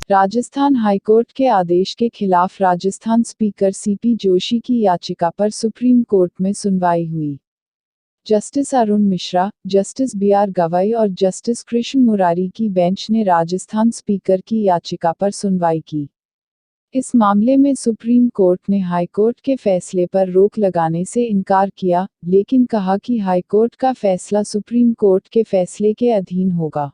Rajasthan high court के आदेश के खिलाफ राजस्थान स्पीकर सीपी जोशी की याचिका पर सुप्रीम कोर्ट में सुनवाई हुई। Justice Arun Mishra, justice BR Gavai और जस्टिस कृष्ण मुरारी की बेंच ने राजस्थान स्पीकर की याचिका पर सुनवाई की। इस मामले में सुप्रीम कोर्ट ने हाईकोर्ट के फैसले पर रोक लगाने से इनकार किया, लेकिन कहा कि हाईकोर्ट का फैसला सुप्रीम कोर्ट के फैसले के अधीन होगा।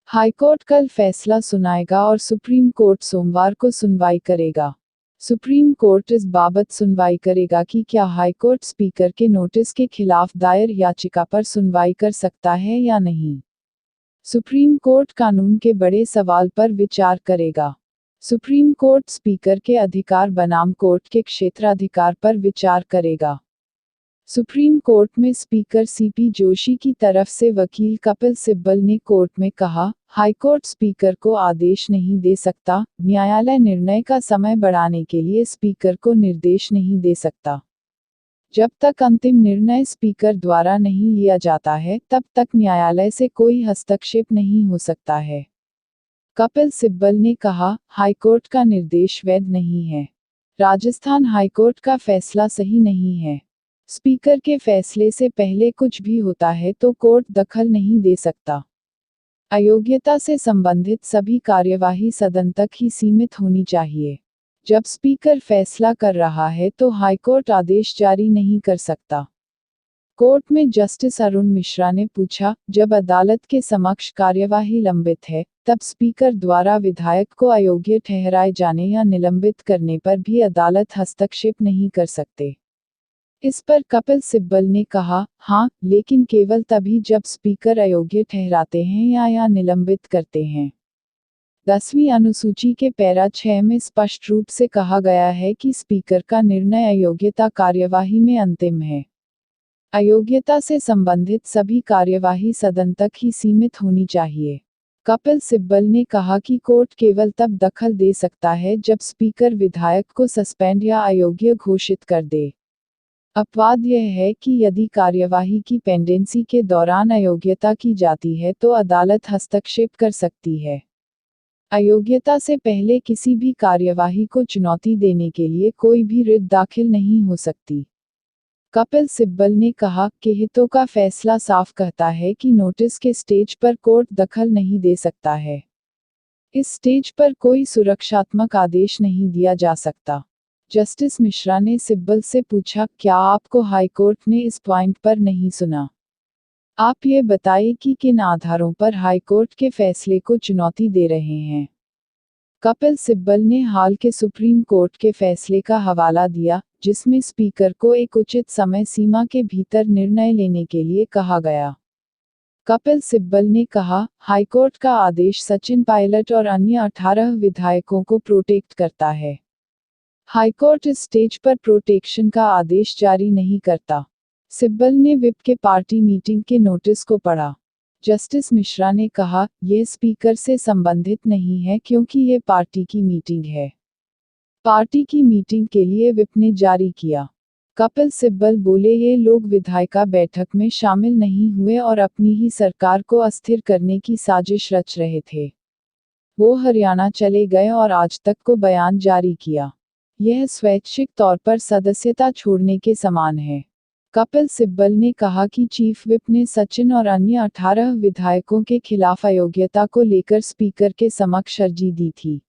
हाईकोर्ट कल फैसला सुनाएगा और सुप्रीम कोर्ट सोमवार को सुनवाई करेगा। सुप्रीम कोर्ट इस बाबत सुनवाई करेगा कि क्या हाईकोर्ट स्पीकर के नोटिस के खिलाफ दायर याचिका पर सुनवाई कर सकता है या नहीं। सुप्रीम कोर्ट कानून के बड़े सवाल पर विचार करेगा। सुप्रीम कोर्ट स्पीकर के अधिकार बनाम कोर्ट के क्षेत्राधिकार पर विचार करेगा। सुप्रीम कोर्ट में स्पीकर सीपी जोशी की तरफ से वकील कपिल सिब्बल ने कोर्ट में कहा, हाईकोर्ट स्पीकर को आदेश नहीं दे सकता, न्यायालय निर्णय का समय बढ़ाने के लिए स्पीकर को निर्देश नहीं दे सकता। जब तक अंतिम निर्णय स्पीकर द्वारा नहीं लिया जाता है, तब तक न्यायालय से कोई हस्तक्षेप नहीं हो सकता है। कपिल सिब्बल ने कहा, हाईकोर्ट का निर्देश वैध नहीं है। राजस्थान हाईकोर्ट का फैसला सही नहीं है। स्पीकर के फैसले से पहले कुछ भी होता है तो कोर्ट दखल नहीं दे सकता। अयोग्यता से संबंधित सभी कार्यवाही सदन तक ही सीमित होनी चाहिए। जब स्पीकर फैसला कर रहा है तो हाईकोर्ट आदेश जारी नहीं कर सकता। कोर्ट में जस्टिस अरुण मिश्रा ने पूछा, जब अदालत के समक्ष कार्यवाही लंबित है, तब स्पीकर द्वारा विधायक को अयोग्य ठहराए जाने या निलंबित करने पर भी अदालत हस्तक्षेप नहीं कर सकते। इस पर कपिल सिब्बल ने कहा, हाँ, लेकिन केवल तभी जब स्पीकर अयोग्य ठहराते हैं या निलंबित करते हैं। 10वीं अनुसूची के पैरा 6 में स्पष्ट रूप से कहा गया है कि स्पीकर का निर्णय अयोग्यता कार्यवाही में अंतिम है। अयोग्यता से संबंधित सभी कार्यवाही सदन तक ही सीमित होनी चाहिए। कपिल सिब्बल ने कहा कि कोर्ट केवल तब दखल दे सकता है जब स्पीकर विधायक को सस्पेंड या अयोग्य घोषित कर दे। अपवाद यह है कि यदि कार्यवाही की पेंडेंसी के दौरान अयोग्यता की जाती है तो अदालत हस्तक्षेप कर सकती है। अयोग्यता से पहले किसी भी कार्यवाही को चुनौती देने के लिए कोई भी रिट दाखिल नहीं हो सकती। कपिल सिब्बल ने कहा कि हितों का फैसला साफ कहता है कि नोटिस के स्टेज पर कोर्ट दखल नहीं दे सकता है। इस स्टेज पर कोई सुरक्षात्मक आदेश नहीं दिया जा सकता। जस्टिस मिश्रा ने सिब्बल से पूछा, क्या आपको हाईकोर्ट ने इस पॉइंट पर नहीं सुना? आप ये बताइए कि किन आधारों पर हाईकोर्ट के फैसले को चुनौती दे रहे हैं। कपिल सिब्बल ने हाल के सुप्रीम कोर्ट के फैसले का हवाला दिया, जिसमें स्पीकर को एक उचित समय सीमा के भीतर निर्णय लेने के लिए कहा गया। कपिल सिब्बल ने कहा, हाईकोर्ट का आदेश सचिन पायलट और अन्य 18 विधायकों को प्रोटेक्ट करता है। हाईकोर्ट इस स्टेज पर प्रोटेक्शन का आदेश जारी नहीं करता। सिब्बल ने विप के पार्टी मीटिंग के नोटिस को पढ़ा। जस्टिस मिश्रा ने कहा, यह स्पीकर से संबंधित नहीं है क्योंकि ये पार्टी की मीटिंग है। पार्टी की मीटिंग के लिए विप ने जारी किया। कपिल सिब्बल बोले, ये लोग विधायिका बैठक में शामिल नहीं हुए और अपनी ही सरकार को अस्थिर करने की साजिश रच रहे थे। वो हरियाणा चले गए और आज तक को बयान जारी किया। यह स्वैच्छिक तौर पर सदस्यता छोड़ने के समान है। कपिल सिब्बल ने कहा कि चीफ विप ने सचिन और अन्य 18 विधायकों के खिलाफ अयोग्यता को लेकर स्पीकर के समक्ष अर्जी दी थी।